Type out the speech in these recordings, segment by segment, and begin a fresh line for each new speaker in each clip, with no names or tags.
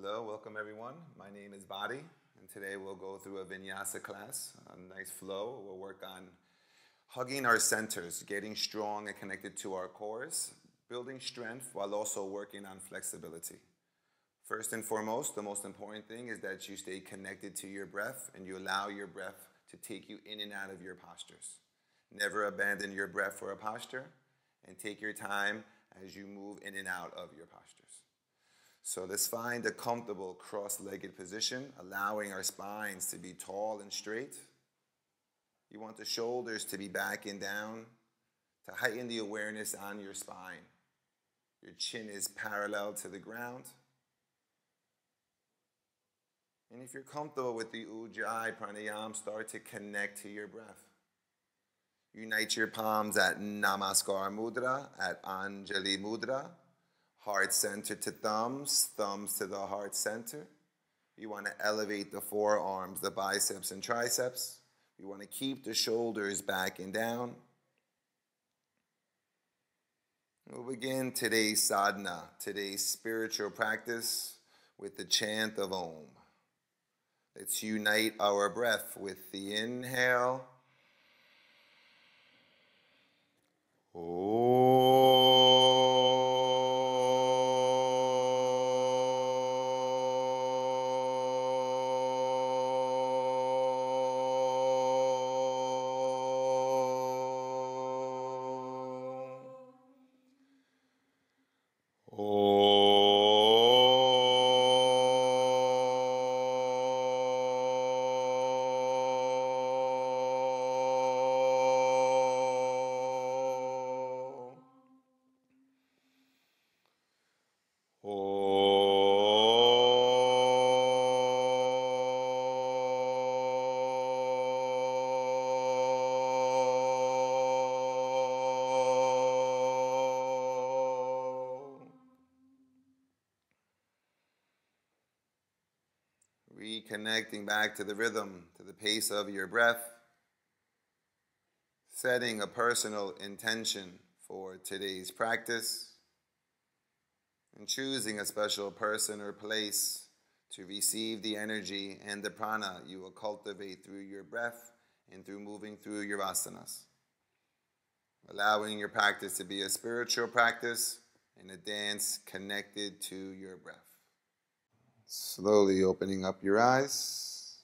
Hello, welcome everyone. My name is Vari, and today we'll go through a Vinyasa class, a nice flow. We'll work on hugging our centers, getting strong and connected to our cores, building strength while also working on flexibility. First and foremost, the most important thing is that you stay connected to your breath and you allow your breath to take you in and out of your postures. Never abandon your breath for a posture, and take your time as you move in and out of your postures. So let's find a comfortable cross-legged position, allowing our spines to be tall and straight. You want the shoulders to be back and down to heighten the awareness on your spine. Your chin is parallel to the ground. And if you're comfortable with the Ujjayi Pranayama, start to connect to your breath. Unite your palms at Namaskar Mudra, at Anjali Mudra. Heart center to thumbs, thumbs to the heart center. You want to elevate the forearms, the biceps and triceps. You want to keep the shoulders back and down. We'll begin today's sadhana, today's spiritual practice, with the chant of Om. Let's unite our breath with the inhale. Reconnecting back to the rhythm, to the pace of your breath. Setting a personal intention for today's practice. And choosing a special person or place to receive the energy and the prana you will cultivate through your breath and through moving through your asanas. Allowing your practice to be a spiritual practice and a dance connected to your breath. Slowly opening up your eyes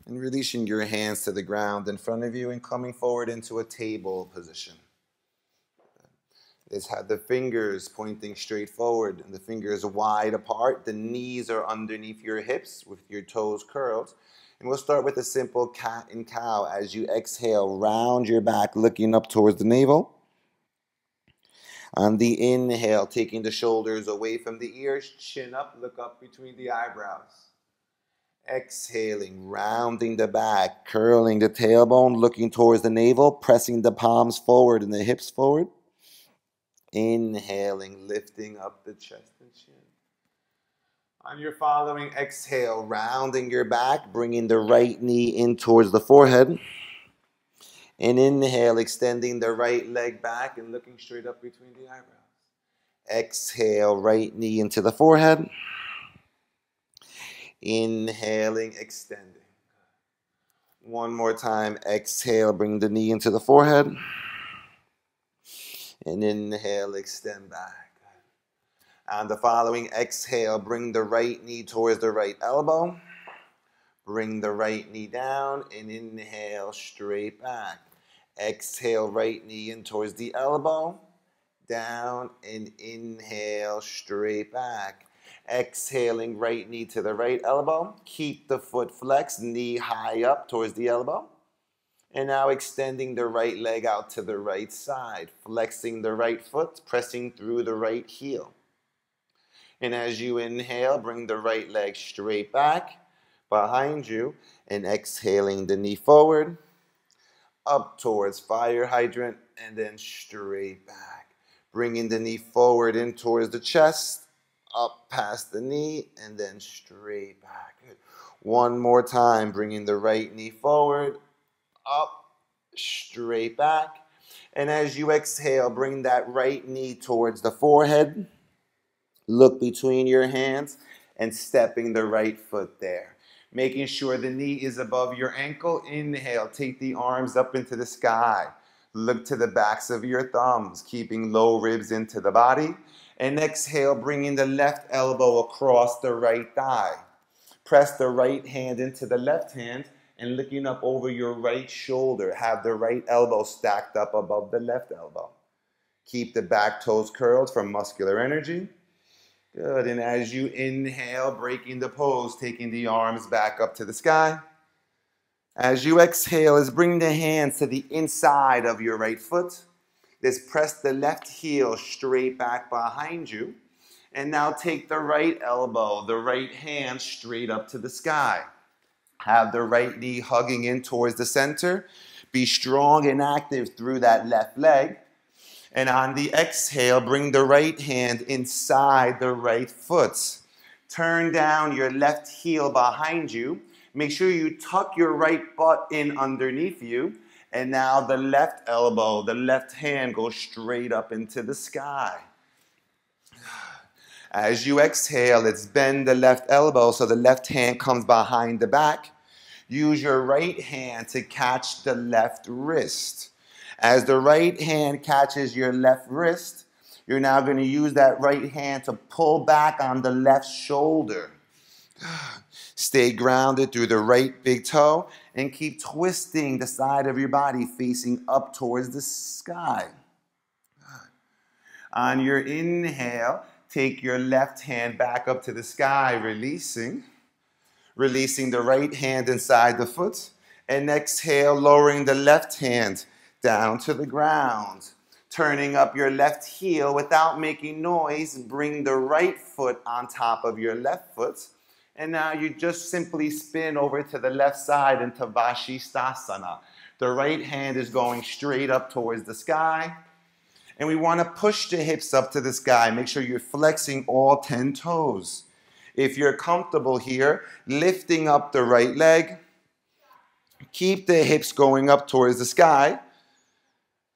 and releasing your hands to the ground in front of you and coming forward into a table position. Let's have the fingers pointing straight forward and the fingers wide apart. The knees are underneath your hips with your toes curled. And we'll start with a simple cat and cow. As you exhale, round your back, looking up towards the navel. On the inhale, taking the shoulders away from the ears, chin up, look up between the eyebrows. Exhaling, rounding the back, curling the tailbone, looking towards the navel, pressing the palms forward and the hips forward. Inhaling, lifting up the chest and chin. On your following exhale, rounding your back, bringing the right knee in towards the forehead. And inhale, extending the right leg back and looking straight up between the eyebrows. Exhale, right knee into the forehead. Inhaling, extending. One more time, exhale, bring the knee into the forehead. And inhale, extend back. On the following exhale, bring the right knee towards the right elbow. Bring the right knee down and inhale, straight back. Exhale, right knee in towards the elbow. Down and inhale, straight back. Exhaling, right knee to the right elbow. Keep the foot flexed, knee high up towards the elbow. And now extending the right leg out to the right side. Flexing the right foot, pressing through the right heel. And as you inhale, bring the right leg straight back behind you. And exhaling the knee forward, up towards fire hydrant, and then straight back. Bringing the knee forward in towards the chest, up past the knee, and then straight back. Good. One more time, bringing the right knee forward, up, straight back. And as you exhale, bring that right knee towards the forehead. Look between your hands. and stepping the right foot there. Making sure the knee is above your ankle. Inhale, take the arms up into the sky. Look to the backs of your thumbs, keeping low ribs into the body. And exhale, bringing the left elbow across the right thigh. Press the right hand into the left hand and looking up over your right shoulder. Have the right elbow stacked up above the left elbow. Keep the back toes curled for muscular energy. Good, and as you inhale, breaking the pose, taking the arms back up to the sky. As you exhale, is bring the hands to the inside of your right foot. Just press the left heel straight back behind you. And now take the right elbow, the right hand straight up to the sky. Have the right knee hugging in towards the center. Be strong and active through that left leg. And on the exhale, bring the right hand inside the right foot. Turn down your left heel behind you. Make sure you tuck your right butt in underneath you. And now the left elbow, the left hand goes straight up into the sky. As you exhale, let's bend the left elbow so the left hand comes behind the back. Use your right hand to catch the left wrist. As the right hand catches your left wrist, you're now going to use that right hand to pull back on the left shoulder. Stay grounded through the right big toe and keep twisting the side of your body facing up towards the sky. On your inhale, take your left hand back up to the sky, releasing the right hand inside the foot. And exhale, lowering the left hand down to the ground. Turning up your left heel without making noise, bring the right foot on top of your left foot. And now you just simply spin over to the left side into Vashisthasana. The right hand is going straight up towards the sky. And we want to push the hips up to the sky. Make sure you're flexing all 10 toes. If you're comfortable here, lifting up the right leg. Keep the hips going up towards the sky.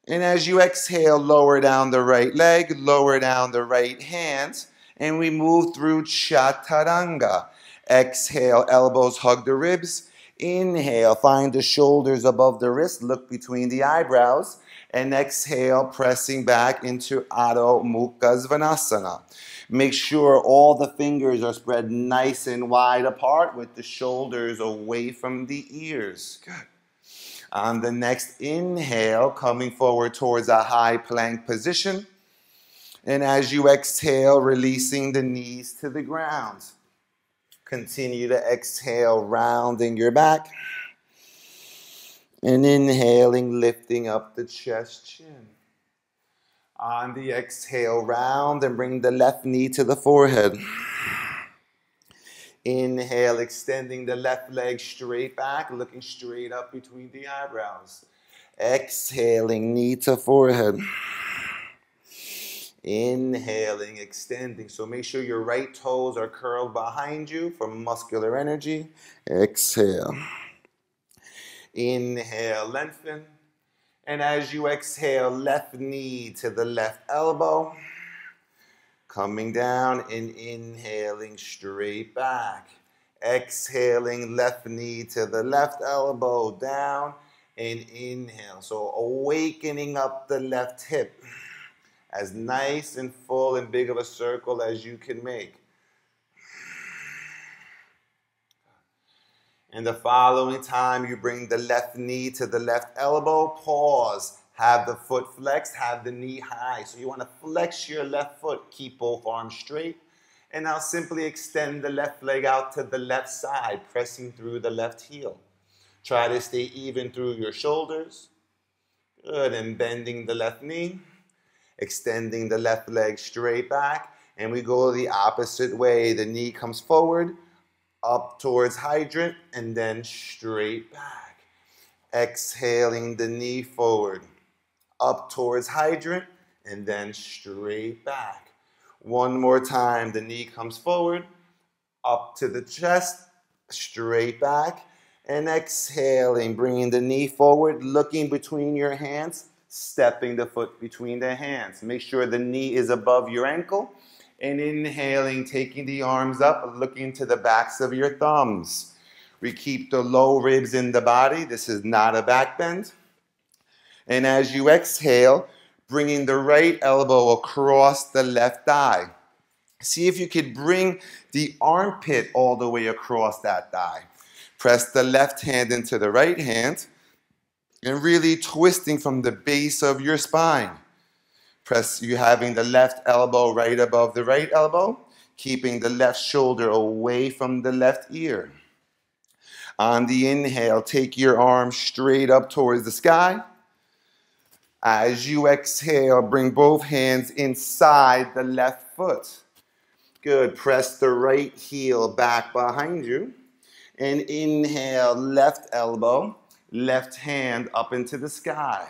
And as you exhale, lower down the right leg, lower down the right hand. And we move through Chaturanga. Exhale, elbows hug the ribs. Inhale, find the shoulders above the wrist. Look between the eyebrows. And exhale, pressing back into Adho Mukha Svanasana. Make sure all the fingers are spread nice and wide apart with the shoulders away from the ears. Good. On the next inhale, coming forward towards a high plank position. And as you exhale, releasing the knees to the ground. Continue to exhale, rounding your back. And inhaling, lifting up the chest, chin. On the exhale, round and bring the left knee to the forehead. Inhale, extending the left leg straight back, looking straight up between the eyebrows. Exhaling, knee to forehead. Inhaling, extending. So make sure your right toes are curled behind you for muscular energy. Exhale. Inhale, lengthen. And as you exhale, left knee to the left elbow. Coming down and inhaling straight back. Exhaling, left knee to the left elbow, down and inhale. So awakening up the left hip. As nice and full and big of a circle as you can make. And the following time, you bring the left knee to the left elbow, pause, have the foot flexed, have the knee high. So you want to flex your left foot, keep both arms straight. And now simply extend the left leg out to the left side, pressing through the left heel. Try to stay even through your shoulders. Good, and bending the left knee. Extending the left leg straight back, and we go the opposite way. The knee comes forward, up towards hydrant, and then straight back. Exhaling the knee forward, up towards hydrant, and then straight back. One more time, the knee comes forward, up to the chest, straight back, and exhaling, bringing the knee forward, looking between your hands, stepping the foot between the hands. Make sure the knee is above your ankle And inhaling, taking the arms up, looking to the backs of your thumbs. We keep the low ribs in the body. This is not a back bend. And as you exhale, bringing the right elbow across the left thigh. See if you could bring the armpit all the way across that thigh. Press the left hand into the right hand and really twisting from the base of your spine. Press you having the left elbow right above the right elbow, keeping the left shoulder away from the left ear. On the inhale, take your arm straight up towards the sky. As you exhale, bring both hands inside the left foot. Good. Press the right heel back behind you. And inhale, left elbow, left hand up into the sky.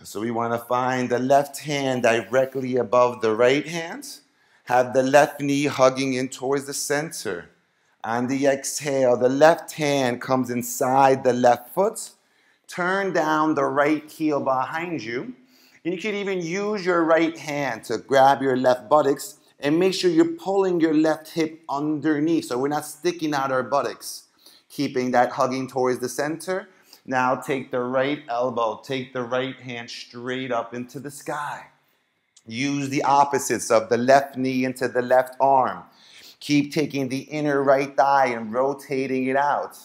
So we want to find the left hand directly above the right hand. Have the left knee hugging in towards the center. On the exhale, the left hand comes inside the left foot. Turn down the right heel behind you. And you can even use your right hand to grab your left buttocks and make sure you're pulling your left hip underneath so we're not sticking out our buttocks. Keeping that hugging towards the center. Now take the right elbow, take the right hand straight up into the sky. Use the opposites of the left knee into the left arm. Keep taking the inner right thigh and rotating it out.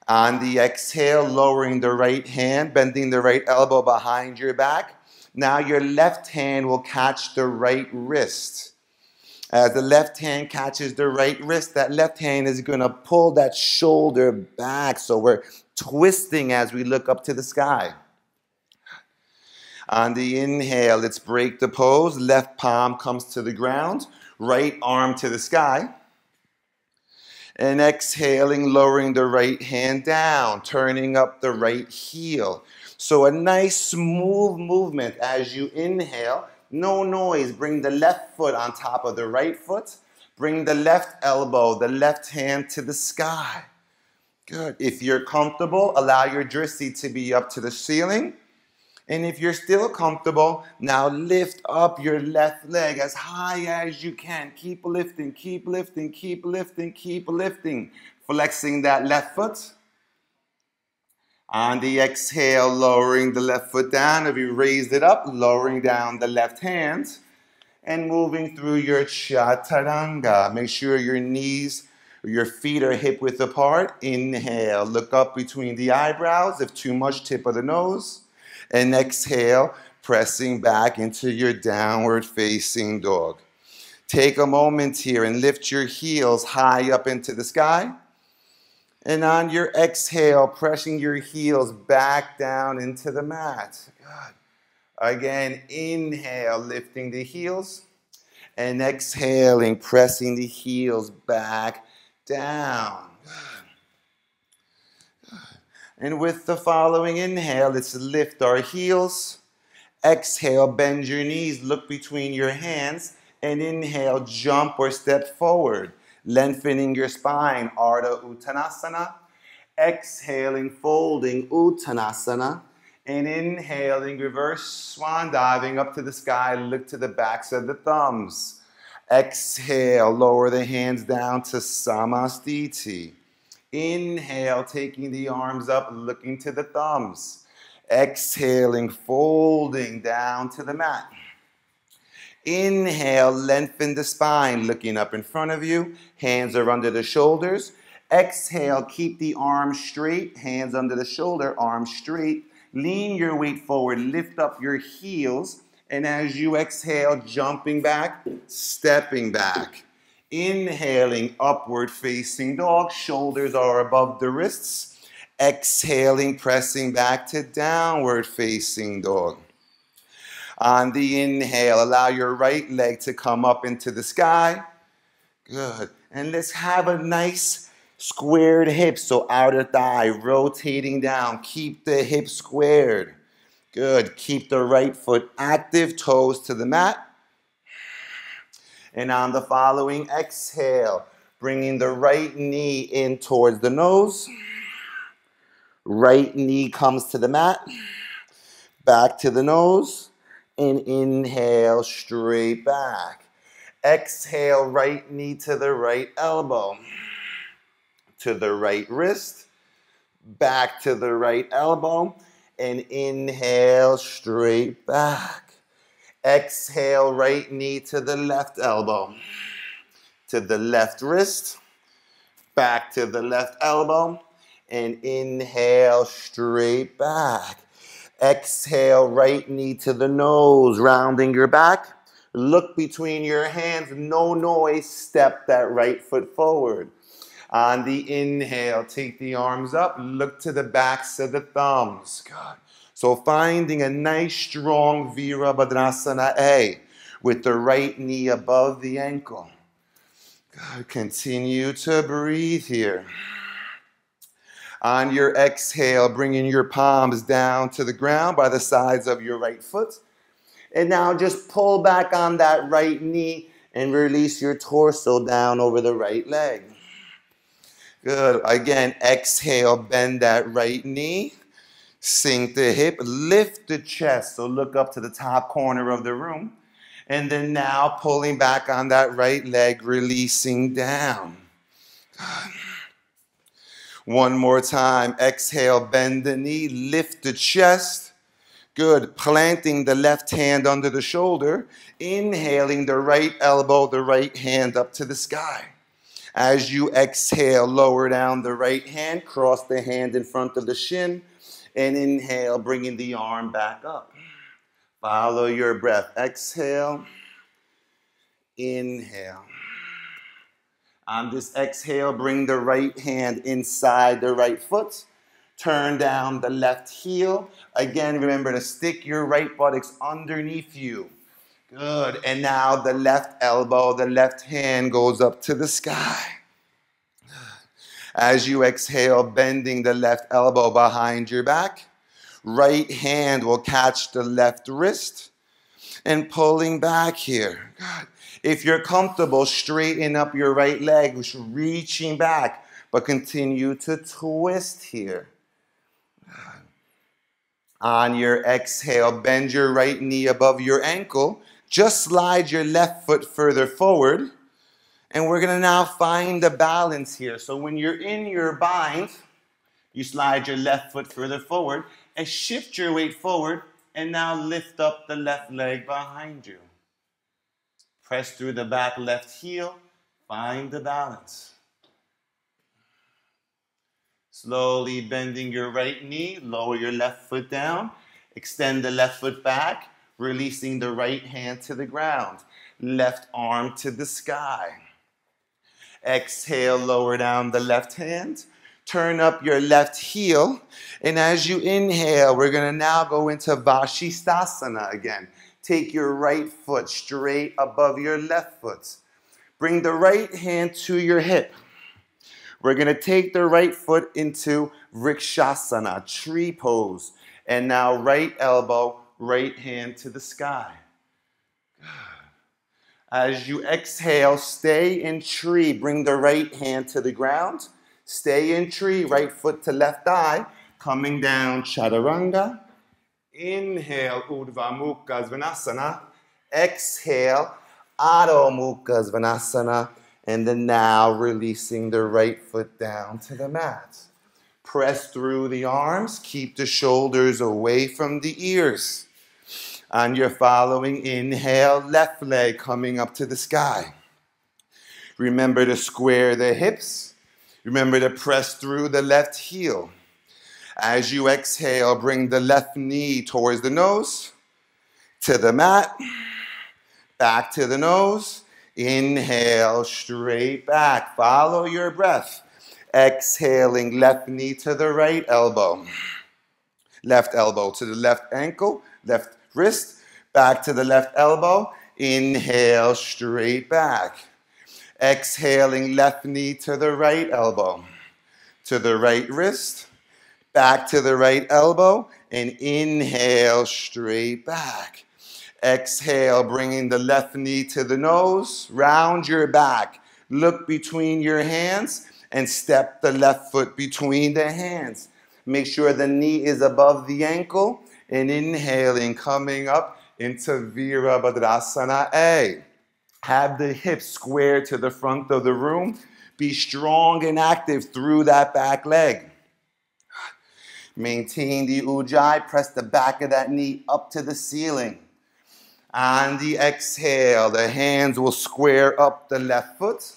On the exhale, lowering the right hand, bending the right elbow behind your back. Now your left hand will catch the right wrist. As the left hand catches the right wrist, that left hand is going to pull that shoulder back. So we're twisting as we look up to the sky. On the inhale, let's break the pose. Left palm comes to the ground. Right arm to the sky. And exhaling, lowering the right hand down, turning up the right heel. So a nice smooth movement as you inhale. No noise. Bring the left foot on top of the right foot. Bring the left elbow, the left hand to the sky. Good. If you're comfortable, allow your drishti to be up to the ceiling. And if you're still comfortable, now lift up your left leg as high as you can. Keep lifting, keep lifting, keep lifting, keep lifting. Flexing that left foot. On the exhale, lowering the left foot down. If you raised it up, lowering down the left hand. And moving through your chaturanga. Make sure your knees, your feet are hip width apart. Inhale, look up between the eyebrows. If too much, tip of the nose. And exhale, pressing back into your downward facing dog. Take a moment here and lift your heels high up into the sky. And on your exhale, pressing your heels back down into the mat. Good. Again, inhale, lifting the heels. And exhaling, pressing the heels back down. And with the following inhale, let's lift our heels. Exhale, bend your knees, look between your hands. And inhale, jump or step forward. Lengthening your spine, Ardha Uttanasana. Exhaling, folding, Uttanasana. And inhaling, reverse swan diving up to the sky, look to the backs of the thumbs. Exhale, lower the hands down to Samastiti. Inhale, taking the arms up, looking to the thumbs. Exhaling, folding down to the mat. Inhale, lengthen the spine, looking up in front of you. Hands are under the shoulders. Exhale, keep the arms straight. Hands under the shoulder, arms straight. Lean your weight forward, lift up your heels. And as you exhale, jumping back, stepping back. Inhaling, upward facing dog. Shoulders are above the wrists. Exhaling, pressing back to downward facing dog. On the inhale, allow your right leg to come up into the sky. Good. And let's have a nice squared hip. So outer thigh rotating down. Keep the hip squared. Good. Keep the right foot active, toes to the mat. And on the following exhale, bringing the right knee in towards the nose. Right knee comes to the mat. Back to the nose. And inhale, straight back. Exhale, right knee to the right elbow. To the right wrist. Back to the right elbow. And inhale, straight back. Exhale, right knee to the left elbow. To the left wrist. Back to the left elbow. And inhale, straight back. Exhale, right knee to the nose, rounding your back. Look between your hands, no noise, step that right foot forward. On the inhale, take the arms up, look to the backs of the thumbs. Good. So finding a nice, strong Virabhadrasana A with the right knee above the ankle. Good. Continue to breathe here. On your exhale, bringing your palms down to the ground by the sides of your right foot. And now just pull back on that right knee and release your torso down over the right leg. Good. Again, exhale, bend that right knee. Sink the hip, lift the chest. So look up to the top corner of the room. And then now pulling back on that right leg, releasing down. Good. One more time. Exhale, bend the knee, lift the chest. Good. Planting the left hand under the shoulder. Inhaling the right elbow, the right hand up to the sky. As you exhale, lower down the right hand, cross the hand in front of the shin, and inhale, bringing the arm back up. Follow your breath. Exhale, inhale. On this exhale, bring the right hand inside the right foot. Turn down the left heel. Again, remember to stick your right buttocks underneath you. Good. And now the left elbow, the left hand goes up to the sky. As you exhale, bending the left elbow behind your back. Right hand will catch the left wrist. And pulling back here. Good. If you're comfortable, straighten up your right leg, reaching back, but continue to twist here. On your exhale, bend your right knee above your ankle. Just slide your left foot further forward. And we're going to now find the balance here. So when you're in your bind, you slide your left foot further forward and shift your weight forward. And now lift up the left leg behind you. Press through the back left heel. Find the balance. Slowly bending your right knee. Lower your left foot down. Extend the left foot back. Releasing the right hand to the ground. Left arm to the sky. Exhale, lower down the left hand. Turn up your left heel. And as you inhale, we're going to now go into Vashisthasana again. Take your right foot straight above your left foot. Bring the right hand to your hip. We're going to take the right foot into Vrikshasana, tree pose. And now right elbow, right hand to the sky. As you exhale, stay in tree. Bring the right hand to the ground. Stay in tree, right foot to left thigh. Coming down, Chaturanga. Inhale, Urdhva Mukha Svanasana. Exhale, Adho Mukha Svanasana. And then now releasing the right foot down to the mat. Press through the arms. Keep the shoulders away from the ears. On your following inhale, left leg coming up to the sky. Remember to square the hips. Remember to press through the left heel. As you exhale, bring the left knee towards the nose, to the mat, back to the nose. Inhale, straight back. Follow your breath. Exhaling, left knee to the right elbow. Left elbow to the left ankle, left wrist, back to the left elbow. Inhale, straight back. Exhaling, left knee to the right elbow, to the right wrist, back to the right elbow, and inhale, straight back. Exhale, bringing the left knee to the nose, round your back. Look between your hands and step the left foot between the hands. Make sure the knee is above the ankle, and inhaling, coming up into Virabhadrasana A. Have the hips square to the front of the room. Be strong and active through that back leg. Maintain the ujjayi. Press the back of that knee up to the ceiling. On the exhale, the hands will square up the left foot.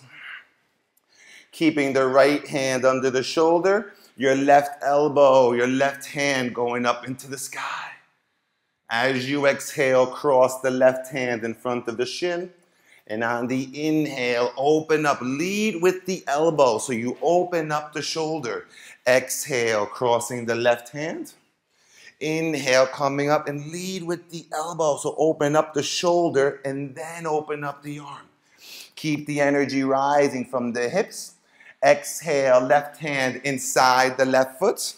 Keeping the right hand under the shoulder. Your left elbow, your left hand going up into the sky. As you exhale, cross the left hand in front of the shin. And on the inhale, open up, lead with the elbow. So you open up the shoulder. Exhale, crossing the left hand. Inhale, coming up and lead with the elbow. So open up the shoulder and then open up the arm. Keep the energy rising from the hips. Exhale, left hand inside the left foot.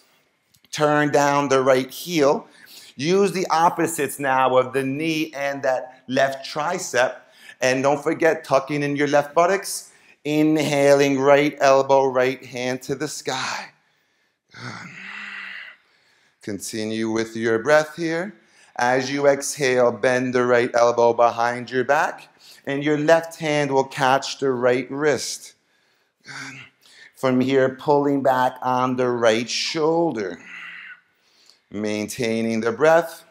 Turn down the right heel. Use the opposites now of the knee and that left tricep. And don't forget, tucking in your left buttocks. Inhaling, right elbow, right hand to the sky. Continue with your breath here. As you exhale, bend the right elbow behind your back. And your left hand will catch the right wrist. From here, pulling back on the right shoulder. Maintaining the breath.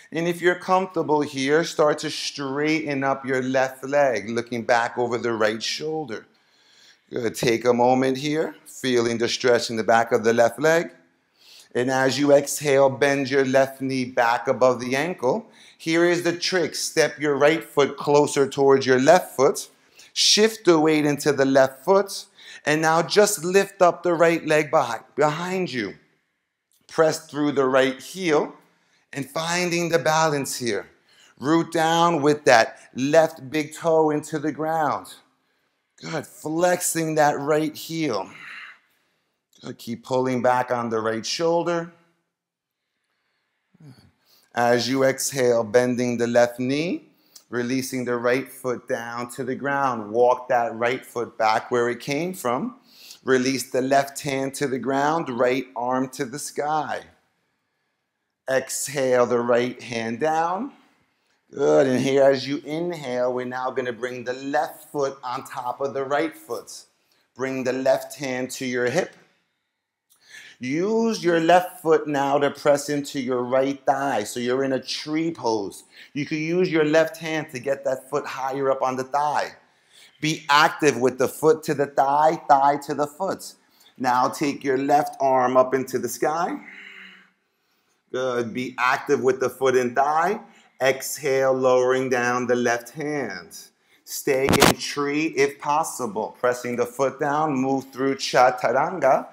And if you're comfortable here, start to straighten up your left leg, looking back over the right shoulder. Good. Take a moment here, feeling the stretch in the back of the left leg. And as you exhale, bend your left knee back above the ankle. Here is the trick. Step your right foot closer towards your left foot. Shift the weight into the left foot. And now just lift up the right leg behind you. Press through the right heel. And finding the balance here. Root down with that left big toe into the ground. Good. Flexing that right heel. Good. Keep pulling back on the right shoulder. As you exhale, bending the left knee. Releasing the right foot down to the ground. Walk that right foot back where it came from. Release the left hand to the ground. Right arm to the sky. Exhale the right hand down. Good. And here as you inhale, we're now going to bring the left foot on top of the right foot. Bring the left hand to your hip. Use your left foot now to press into your right thigh. So you're in a tree pose. You can use your left hand to get that foot higher up on the thigh. Be active with the foot to the thigh, thigh to the foot. Now take your left arm up into the sky. Good. Be active with the foot and thigh. Exhale, lowering down the left hand. Stay in tree if possible. Pressing the foot down. Move through chaturanga.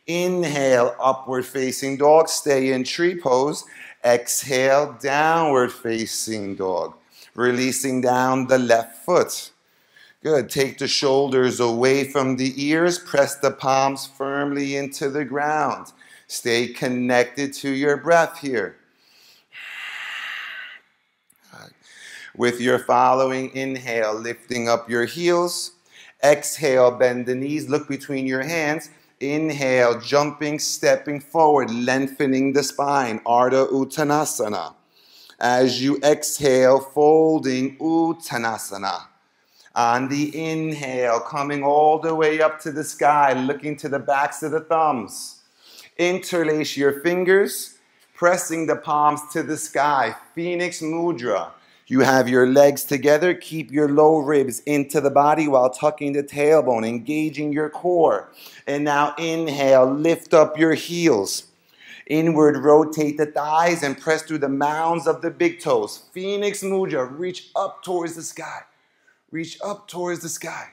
Inhale, upward facing dog. Stay in tree pose. Exhale, downward facing dog. Releasing down the left foot. Good. Take the shoulders away from the ears. Press the palms firmly into the ground. Stay connected to your breath here. With your following inhale, lifting up your heels. Exhale, bend the knees, look between your hands. Inhale, jumping, stepping forward, lengthening the spine, Ardha Uttanasana. As you exhale, folding Uttanasana. On the inhale, coming all the way up to the sky, looking to the backs of the thumbs. Interlace your fingers, pressing the palms to the sky. Phoenix Mudra. You have your legs together. Keep your low ribs into the body while tucking the tailbone, engaging your core. And now inhale, lift up your heels. Inward rotate the thighs and press through the mounds of the big toes. Phoenix Mudra. Reach up towards the sky. Reach up towards the sky.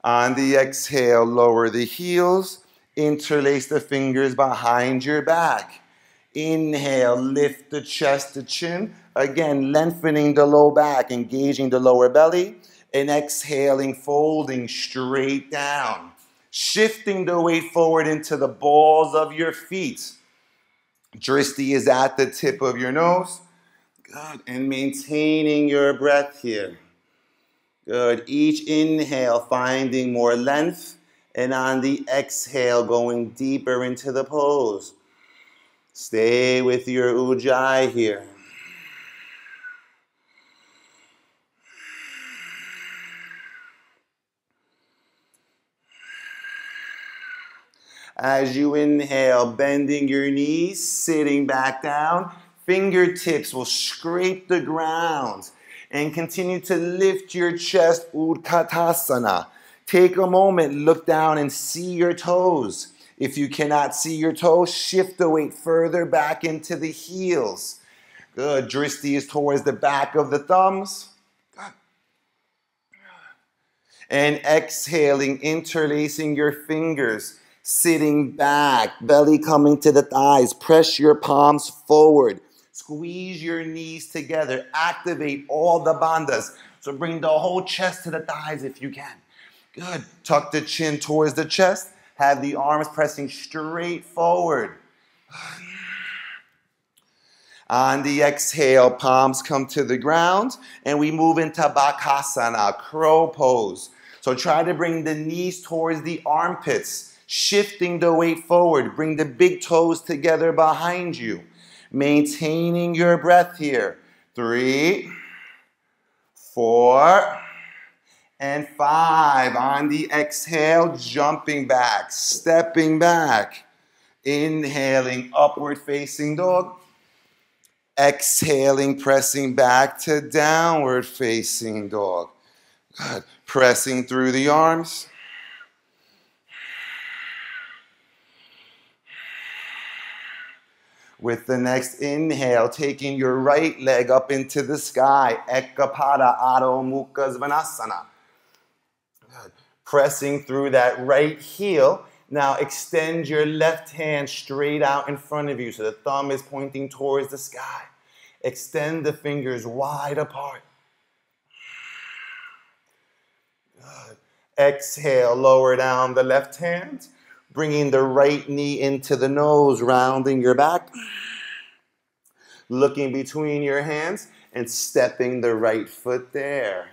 On the exhale, lower the heels. Interlace the fingers behind your back. Inhale, lift the chest to chin. Again, lengthening the low back, engaging the lower belly. And exhaling, folding straight down. Shifting the weight forward into the balls of your feet. Drishti is at the tip of your nose. Good. And maintaining your breath here. Good. Each inhale, finding more length. And on the exhale, going deeper into the pose. Stay with your ujjayi here. As you inhale, bending your knees, sitting back down, fingertips will scrape the ground and continue to lift your chest, Utkatasana. Take a moment, look down and see your toes. If you cannot see your toes, shift the weight further back into the heels. Good. Dristi is towards the back of the thumbs. And exhaling, interlacing your fingers, sitting back, belly coming to the thighs. Press your palms forward. Squeeze your knees together. Activate all the bandhas. So bring the whole chest to the thighs if you can. Good. Tuck the chin towards the chest. Have the arms pressing straight forward. On the exhale, palms come to the ground, and we move into Bakasana, crow pose. So try to bring the knees towards the armpits, shifting the weight forward. Bring the big toes together behind you. Maintaining your breath here. 3, 4, and 5. On the exhale, jumping back, stepping back. Inhaling, upward facing dog. Exhaling, pressing back to downward facing dog. Good. Pressing through the arms. With the next inhale, taking your right leg up into the sky. Ekapada Adho Mukha Svanasana. Good. Pressing through that right heel. Now extend your left hand straight out in front of you so the thumb is pointing towards the sky. Extend the fingers wide apart. Good. Exhale, lower down the left hand, bringing the right knee into the nose, rounding your back. Looking between your hands and stepping the right foot there.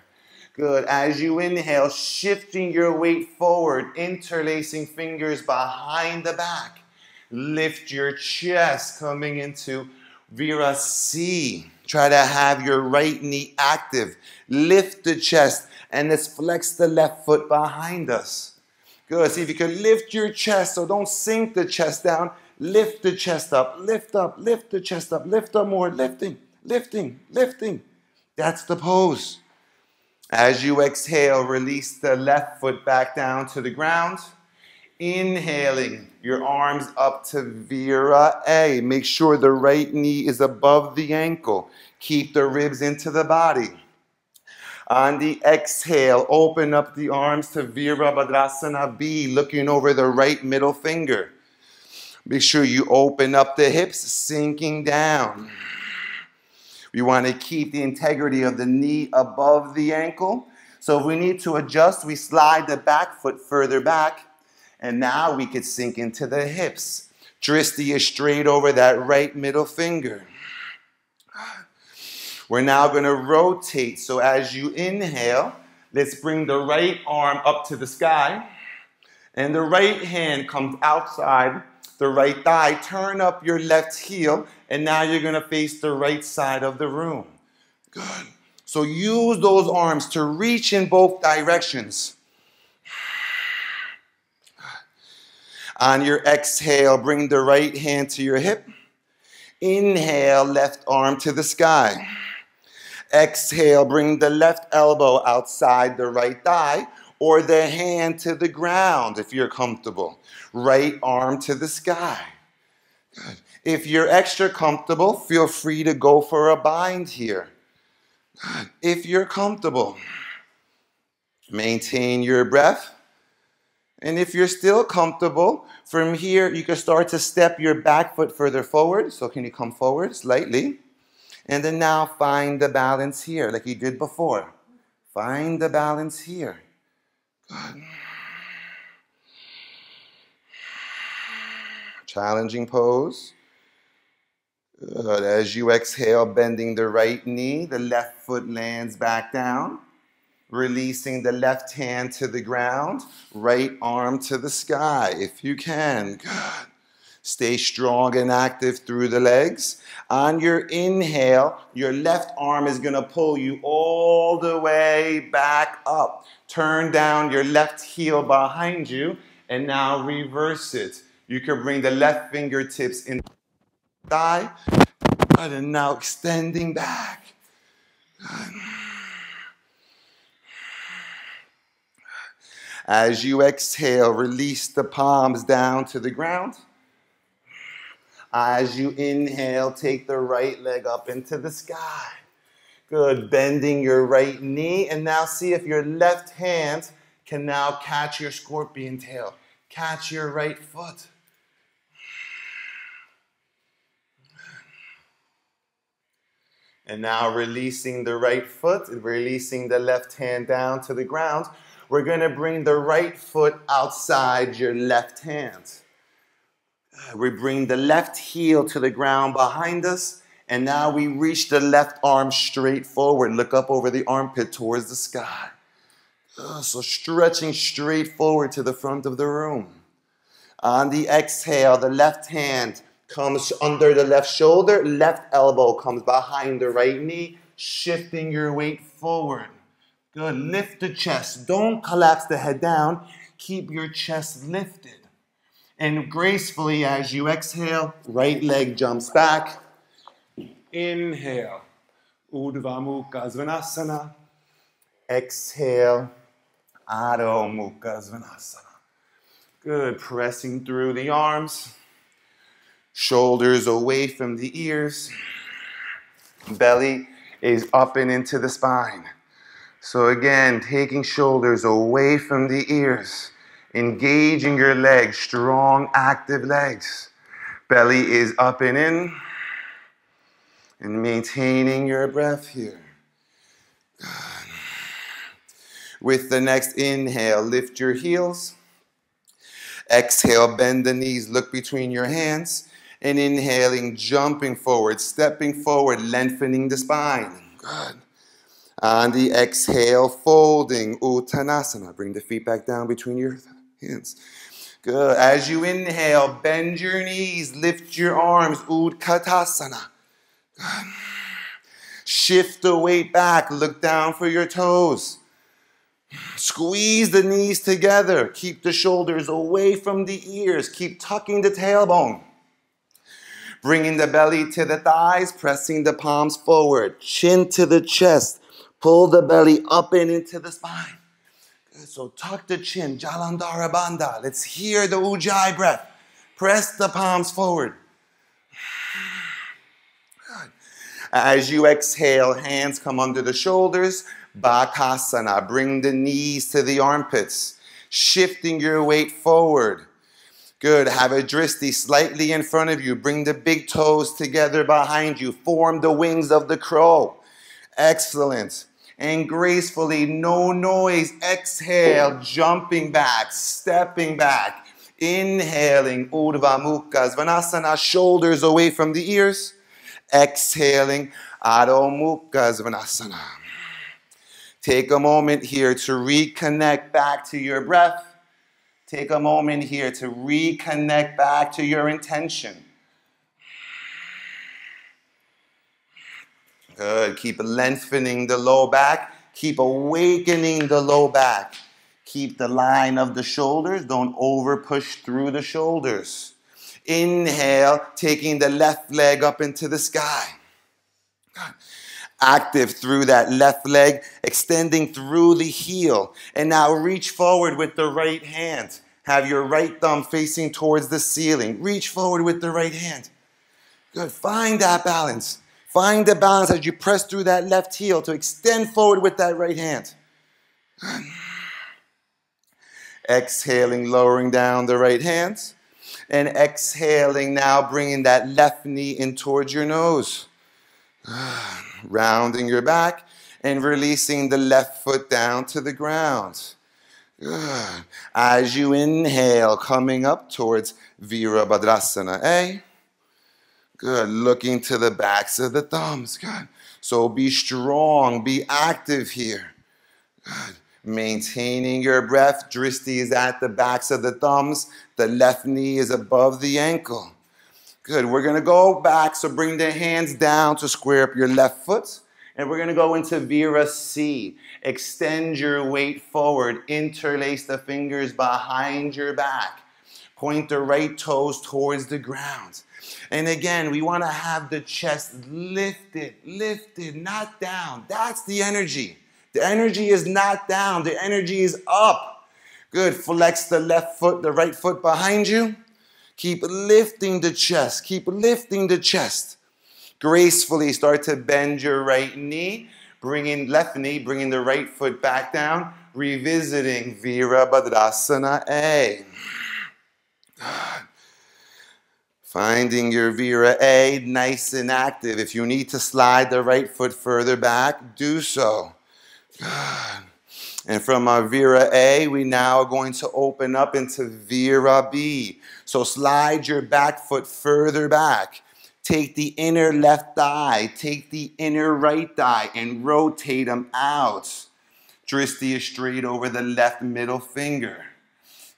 Good. As you inhale, shifting your weight forward, interlacing fingers behind the back. Lift your chest, coming into Virasi. Try to have your right knee active. Lift the chest, and let's flex the left foot behind us. Good. See if you can lift your chest, so don't sink the chest down. Lift the chest up, lift the chest up, lift up more, lifting, lifting, lifting. That's the pose. As you exhale, release the left foot back down to the ground. Inhaling, your arms up to Vira A. Make sure the right knee is above the ankle. Keep the ribs into the body. On the exhale, open up the arms to Virabhadrasana B, looking over the right middle finger. Make sure you open up the hips, sinking down. We want to keep the integrity of the knee above the ankle. So if we need to adjust, we slide the back foot further back. And now we could sink into the hips. Dristi is straight over that right middle finger. We're now going to rotate. So as you inhale, let's bring the right arm up to the sky. And the right hand comes outside the right thigh. Turn up your left heel. And now you're going to face the right side of the room. Good. So use those arms to reach in both directions. On your exhale, bring the right hand to your hip. Inhale, left arm to the sky. Exhale, bring the left elbow outside the right thigh or the hand to the ground if you're comfortable. Right arm to the sky. Good. If you're extra comfortable, feel free to go for a bind here. Good. If you're comfortable, maintain your breath. And if you're still comfortable, from here you can start to step your back foot further forward. So can you come forward slightly? And then now find the balance here like you did before. Find the balance here. Good. Challenging pose. Good. As you exhale, bending the right knee, the left foot lands back down. Releasing the left hand to the ground, right arm to the sky, if you can. Good. Stay strong and active through the legs. On your inhale, your left arm is going to pull you all the way back up. Turn down your left heel behind you and now reverse it. You can bring the left fingertips in the thigh and now extending back. As you exhale, release the palms down to the ground. As you inhale, take the right leg up into the sky. Good, bending your right knee. And now see if your left hand can now catch your scorpion tail. Catch your right foot. And now releasing the right foot and releasing the left hand down to the ground. We're going to bring the right foot outside your left hand. We bring the left heel to the ground behind us. And now we reach the left arm straight forward. Look up over the armpit towards the sky. So stretching straight forward to the front of the room. On the exhale, the left hand comes under the left shoulder. Left elbow comes behind the right knee. Shifting your weight forward. Good. Lift the chest. Don't collapse the head down. Keep your chest lifted. And gracefully, as you exhale, right leg jumps back. Inhale. Urdhva Mukha Svanasana. Exhale. Adho Mukha Svanasana. Good. Pressing through the arms. Shoulders away from the ears. Belly is up and into the spine. So again, taking shoulders away from the ears. Engaging your legs, strong, active legs. Belly is up and in. And maintaining your breath here. Good. With the next inhale, lift your heels. Exhale, bend the knees, look between your hands. And inhaling, jumping forward, stepping forward, lengthening the spine. Good. On the exhale, folding, Uttanasana. Bring the feet back down between your hands. Good. As you inhale, bend your knees, lift your arms, Utkatasana. Good. Shift the weight back, look down for your toes. Squeeze the knees together. Keep the shoulders away from the ears. Keep tucking the tailbone. Bringing the belly to the thighs, pressing the palms forward. Chin to the chest. Pull the belly up and into the spine. Good. So tuck the chin, Jalandhara Bandha. Let's hear the Ujjayi breath. Press the palms forward. Good. As you exhale, hands come under the shoulders. Bakasana. Bring the knees to the armpits. Shifting your weight forward. Good. Have a dristi slightly in front of you. Bring the big toes together behind you. Form the wings of the crow. Excellent. And gracefully, no noise, exhale, jumping back, stepping back. Inhaling, Urdhva Mukha Svanasana, shoulders away from the ears. Exhaling, Adho Mukha Svanasana. Take a moment here to reconnect back to your breath. Take a moment here to reconnect back to your intention. Good. Keep lengthening the low back. Keep awakening the low back. Keep the line of the shoulders. Don't over push through the shoulders. Inhale, taking the left leg up into the sky. Good. Active through that left leg, extending through the heel. And now reach forward with the right hand. Have your right thumb facing towards the ceiling. Reach forward with the right hand. Good. Find that balance. Find the balance as you press through that left heel to extend forward with that right hand. Good. Exhaling, lowering down the right hand. And exhaling, now bringing that left knee in towards your nose. Rounding your back and releasing the left foot down to the ground. Good. As you inhale, coming up towards Virabhadrasana A. Good. Looking to the backs of the thumbs. Good. So be strong, be active here. Good. Maintaining your breath. Drishti is at the backs of the thumbs. The left knee is above the ankle. Good. We're going to go back. So bring the hands down to square up your left foot. And we're going to go into Virasa. Extend your weight forward. Interlace the fingers behind your back. Point the right toes towards the ground. And again, we want to have the chest lifted, not down. That's the energy. The energy is not down. The energy is up. Good. Flex the left foot, the right foot behind you. Keep lifting the chest. Keep lifting the chest. Gracefully start to bend your right knee. Left knee, bringing the right foot back down. Revisiting Virabhadrasana A. Finding your Vira A nice and active. If you need to slide the right foot further back, do so. Good. And from our Vira A, we now are going to open up into Vira B. So slide your back foot further back. Take the inner left thigh, take the inner right thigh, and rotate them out. Drishti is straight over the left middle finger.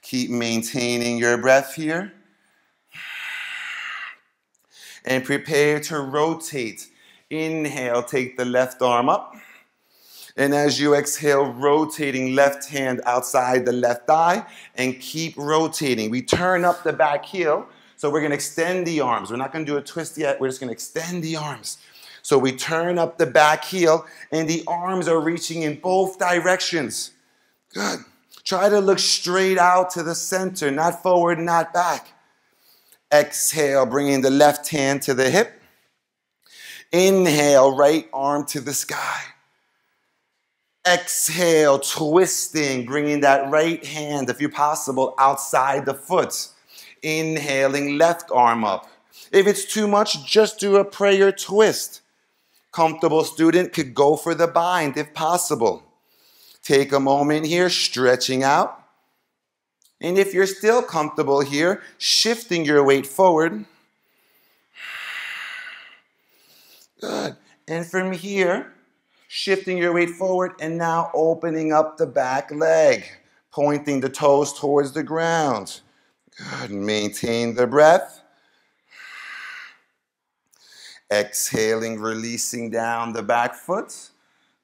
Keep maintaining your breath here. And prepare to rotate. Inhale, take the left arm up. And as you exhale, rotating left hand outside the left thigh and keep rotating. We turn up the back heel. So we're going to extend the arms. We're not going to do a twist yet. We're just going to extend the arms. So we turn up the back heel and the arms are reaching in both directions. Good. Try to look straight out to the center, not forward, not back. Exhale, bringing the left hand to the hip. Inhale, right arm to the sky. Exhale, twisting, bringing that right hand, if you're possible, outside the foot. Inhaling, left arm up. If it's too much, just do a prayer twist. Comfortable student could go for the bind if possible. Take a moment here, stretching out. And if you're still comfortable here, shifting your weight forward. Good. And from here, shifting your weight forward and now opening up the back leg, pointing the toes towards the ground. Good. Maintain the breath. Exhaling, releasing down the back foot.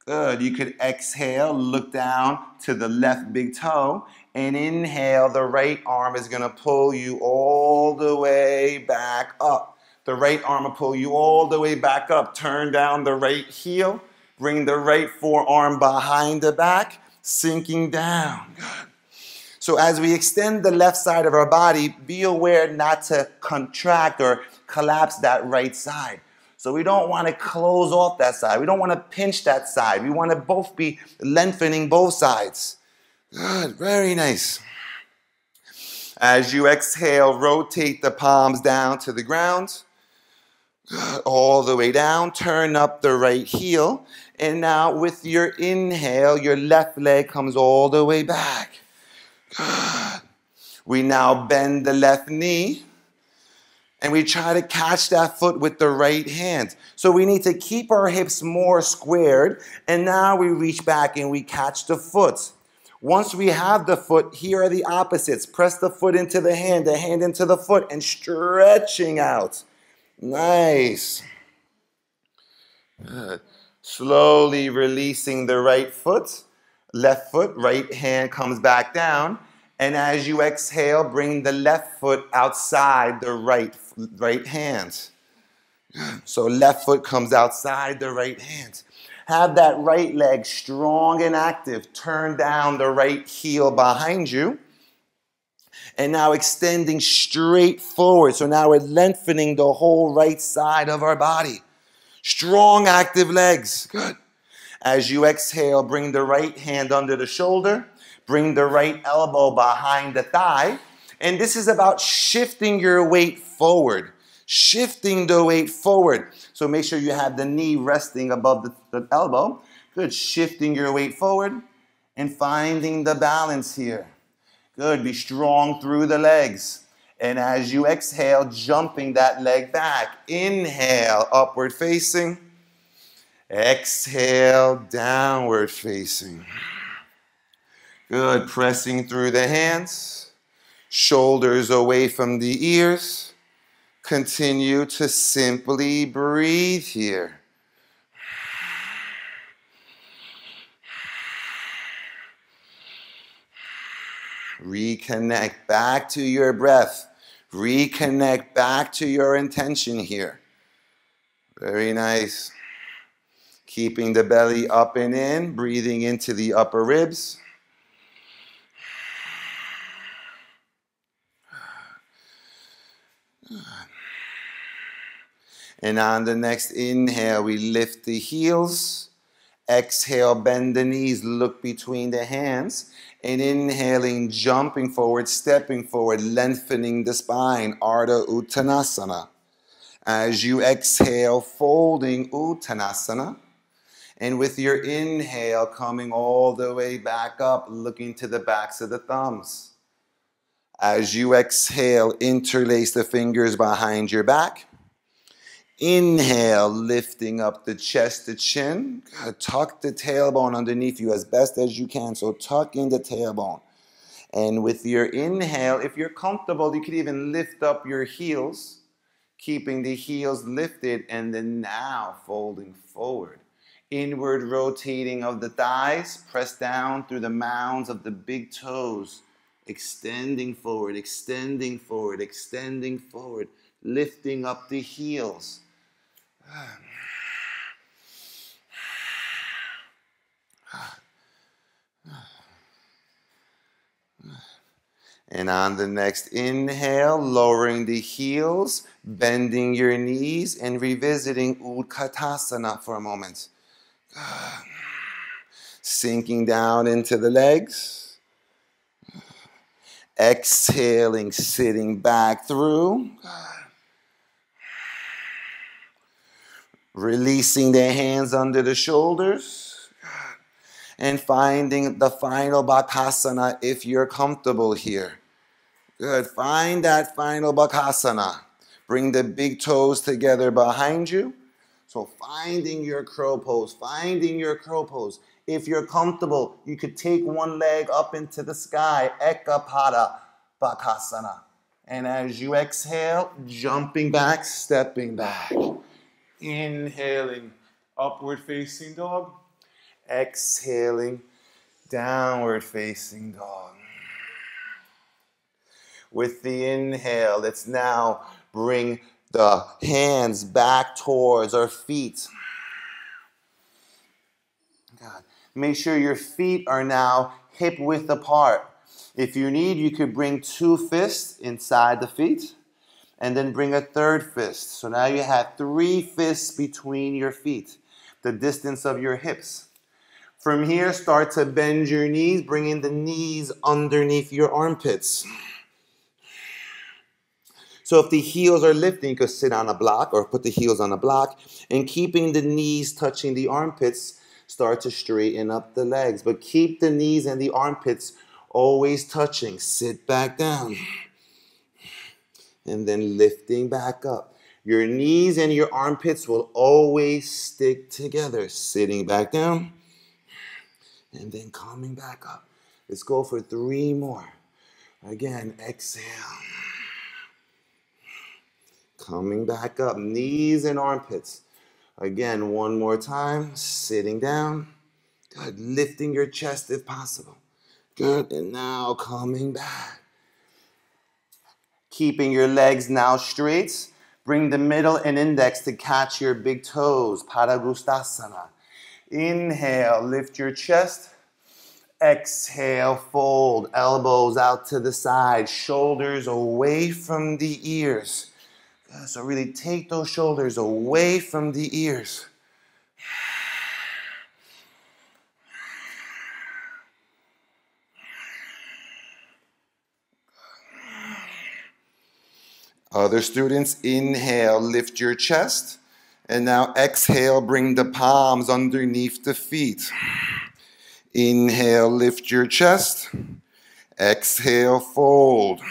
Good. You could exhale, look down to the left big toe, and inhale, the right arm is going to pull you all the way back up. The right arm will pull you all the way back up. Turn down the right heel. Bring the right forearm behind the back, sinking down. Good. So as we extend the left side of our body, be aware not to contract or collapse that right side. So we don't want to close off that side. We don't want to pinch that side. We want to both be lengthening both sides. Good, very nice. As you exhale, rotate the palms down to the ground. Good, all the way down. Turn up the right heel. And now with your inhale, your left leg comes all the way back. Good. We now bend the left knee. And we try to catch that foot with the right hand. So we need to keep our hips more squared. And now we reach back and we catch the foot. Once we have the foot, here are the opposites. Press the foot into the hand into the foot, and stretching out. Nice. Good. Slowly releasing the right foot. Left foot, right hand comes back down. And as you exhale, bring the left foot outside the right hand. So left foot comes outside the right hand. Have that right leg strong and active. Turn down the right heel behind you. And now extending straight forward. So now we're lengthening the whole right side of our body. Strong, active legs. Good. As you exhale, bring the right hand under the shoulder. Bring the right elbow behind the thigh. And this is about shifting your weight forward. Shifting the weight forward. So make sure you have the knee resting above the elbow. Good. Shifting your weight forward and finding the balance here. Good. Be strong through the legs. And as you exhale, jumping that leg back. Inhale, upward facing. Exhale, downward facing. Good. Pressing through the hands. Shoulders away from the ears. Continue to simply breathe here. Reconnect back to your breath. Reconnect back to your intention here. Very nice. Keeping the belly up and in, breathing into the upper ribs. And on the next inhale, we lift the heels. Exhale, bend the knees, look between the hands. And inhaling, jumping forward, stepping forward, lengthening the spine, Ardha Uttanasana. As you exhale, folding Uttanasana. And with your inhale, coming all the way back up, looking to the backs of the thumbs. As you exhale, interlace the fingers behind your back. Inhale, lifting up the chest to chin. Tuck the tailbone underneath you as best as you can. So tuck in the tailbone. And with your inhale, if you're comfortable, you can even lift up your heels, keeping the heels lifted, and then now folding forward. Inward rotating of the thighs, press down through the mounds of the big toes, extending forward, extending forward, extending forward, lifting up the heels. And on the next inhale, lowering the heels, bending your knees, and revisiting Utkatasana for a moment. Sinking down into the legs. Exhaling, sitting back through. Releasing the hands under the shoulders. And finding the final Bakasana if you're comfortable here. Good. Find that final Bakasana. Bring the big toes together behind you. So finding your crow pose, finding your crow pose. If you're comfortable, you could take one leg up into the sky, Ekapada Bakasana. And as you exhale, jumping back, stepping back. Inhaling, upward facing dog. Exhaling, downward facing dog. With the inhale, let's now bring the hands back towards our feet. God. Make sure your feet are now hip width apart. If you need, you could bring 2 fists inside the feet and then bring a 3rd fist. So now you have 3 fists between your feet, the distance of your hips. From here, start to bend your knees, bringing the knees underneath your armpits. So if the heels are lifting, you could sit on a block or put the heels on a block. And keeping the knees touching the armpits, start to straighten up the legs. But keep the knees and the armpits always touching. Sit back down. And then lifting back up. Your knees and your armpits will always stick together. Sitting back down. And then coming back up. Let's go for 3 more. Again, exhale. Coming back up, knees and armpits. Again, 1 more time, sitting down. Good, lifting your chest if possible. Good, and now coming back. Keeping your legs now straight. Bring the middle and index to catch your big toes, Padagustasana. Inhale, lift your chest. Exhale, fold, elbows out to the side, shoulders away from the ears. So really take those shoulders away from the ears. Other students, inhale, lift your chest. And now exhale, bring the palms underneath the feet. Inhale, lift your chest. Exhale, fold.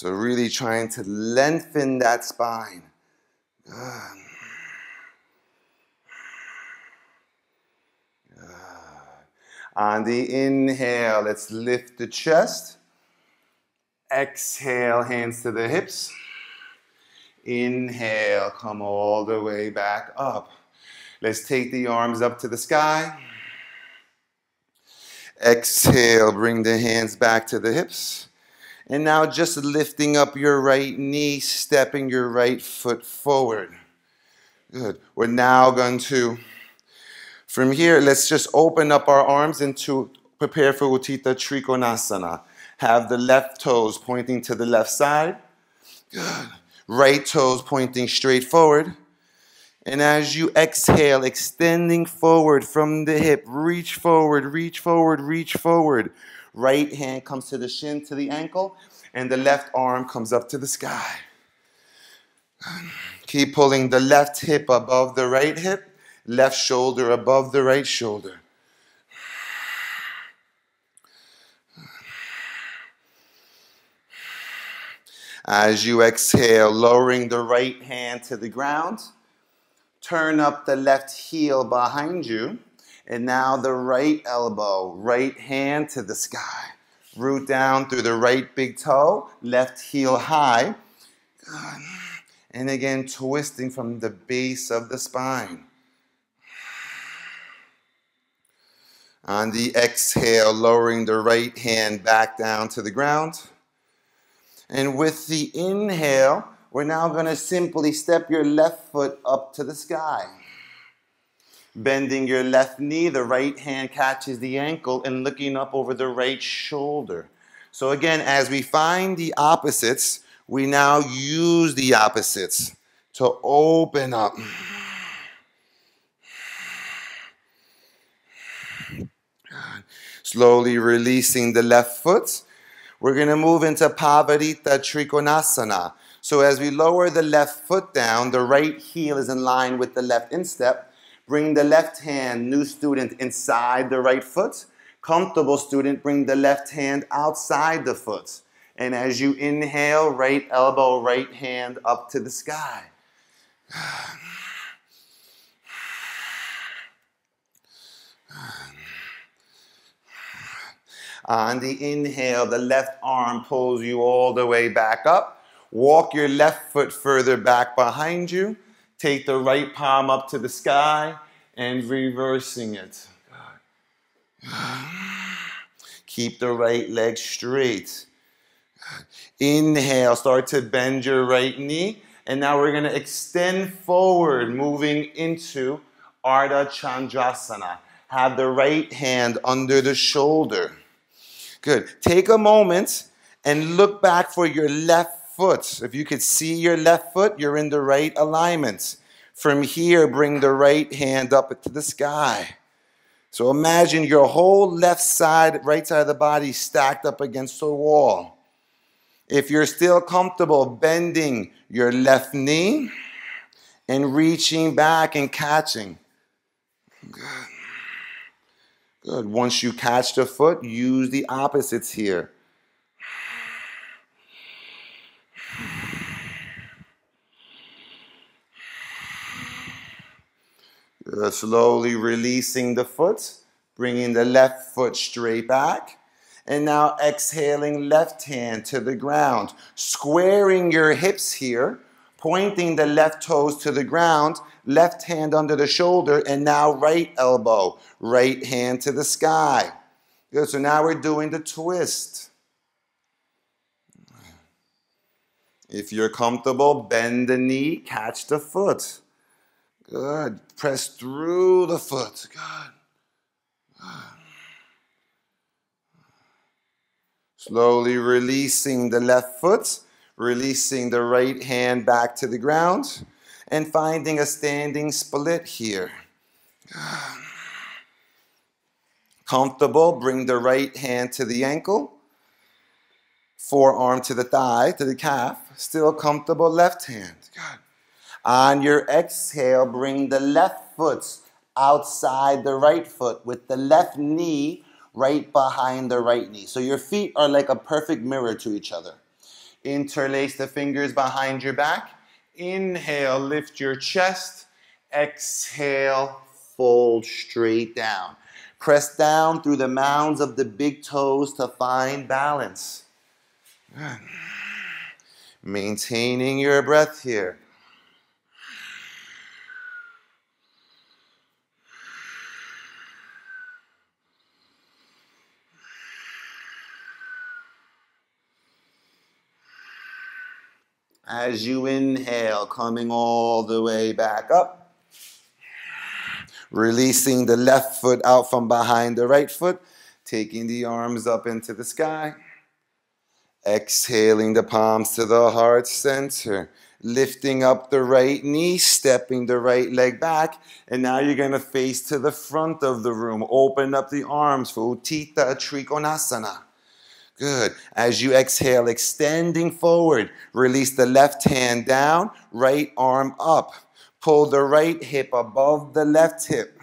So really trying to lengthen that spine. Good. Good. On the inhale, let's lift the chest. Exhale, hands to the hips. Inhale, come all the way back up. Let's take the arms up to the sky. Exhale, bring the hands back to the hips. And now just lifting up your right knee, stepping your right foot forward. Good. We're now going to, from here, let's just open up our arms into prepare for Utthita Trikonasana. Have the left toes pointing to the left side. Good. Right toes pointing straight forward. And as you exhale, extending forward from the hip, reach forward, reach forward, reach forward. Right hand comes to the shin, to the ankle, and the left arm comes up to the sky. Keep pulling the left hip above the right hip, left shoulder above the right shoulder. As you exhale, lowering the right hand to the ground, turn up the left heel behind you, and now the right elbow, right hand to the sky. Root down through the right big toe, left heel high. Good. And again, twisting from the base of the spine. On the exhale, lowering the right hand back down to the ground. And with the inhale, we're now going to simply step your left foot up to the sky. Bending your left knee, the right hand catches the ankle and looking up over the right shoulder. So again, as we find the opposites, we now use the opposites to open up. Slowly releasing the left foot. We're going to move into Pavarita Trikonasana. So as we lower the left foot down, the right heel is in line with the left instep. Bring the left hand, new student, inside the right foot. Comfortable student, bring the left hand outside the foot. And as you inhale, right elbow, right hand up to the sky. On the inhale, the left arm pulls you all the way back up. Walk your left foot further back behind you. Take the right palm up to the sky and reversing it. Keep the right leg straight. Inhale, start to bend your right knee. And now we're going to extend forward, moving into Ardha Chandrasana. Have the right hand under the shoulder. Good. Take a moment and look back for your left foot. If you could see your left foot, you're in the right alignment. From here, bring the right hand up to the sky. So imagine your whole left side, right side of the body stacked up against the wall. If you're still comfortable, bending your left knee and reaching back and catching. Good. Good. Once you catch the foot, use the opposites here. Good. Slowly releasing the foot, bringing the left foot straight back. And now exhaling, left hand to the ground. Squaring your hips here, pointing the left toes to the ground, left hand under the shoulder, and now right elbow, right hand to the sky. Good, so now we're doing the twist. If you're comfortable, bend the knee, catch the foot. Good, press through the foot. Good. Good. Slowly releasing the left foot, releasing the right hand back to the ground, and finding a standing split here. Comfortable, bring the right hand to the ankle, forearm to the thigh, to the calf. Still comfortable, left hand. Good. On your exhale, bring the left foot outside the right foot with the left knee right behind the right knee. So your feet are like a perfect mirror to each other. Interlace the fingers behind your back. Inhale, lift your chest. Exhale, fold straight down. Press down through the mounds of the big toes to find balance. Good. Maintaining your breath here. As you inhale, coming all the way back up. Releasing the left foot out from behind the right foot. Taking the arms up into the sky. Exhaling the palms to the heart center. Lifting up the right knee, stepping the right leg back. And now you're going to face to the front of the room. Open up the arms for Utthita Trikonasana. Good. As you exhale, extending forward, release the left hand down, right arm up. Pull the right hip above the left hip.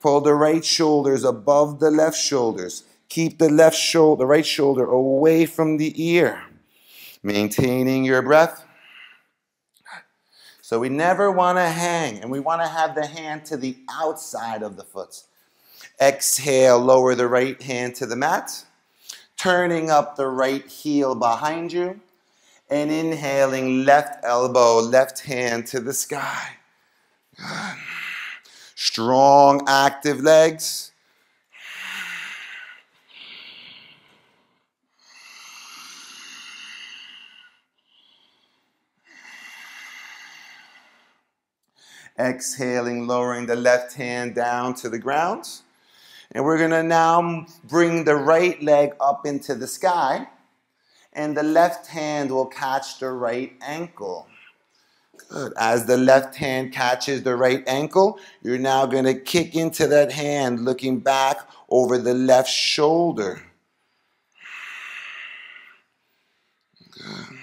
Pull the right shoulders above the left shoulders. Keep the right shoulder away from the ear. Maintaining your breath. So we never want to hang, and we want to have the hand to the outside of the foot. Exhale, lower the right hand to the mat. Turning up the right heel behind you. And inhaling, left elbow, left hand to the sky. Good. Strong, active legs. Exhaling, lowering the left hand down to the ground. And we're going to now bring the right leg up into the sky. And the left hand will catch the right ankle. Good. As the left hand catches the right ankle, you're now going to kick into that hand, looking back over the left shoulder. Good.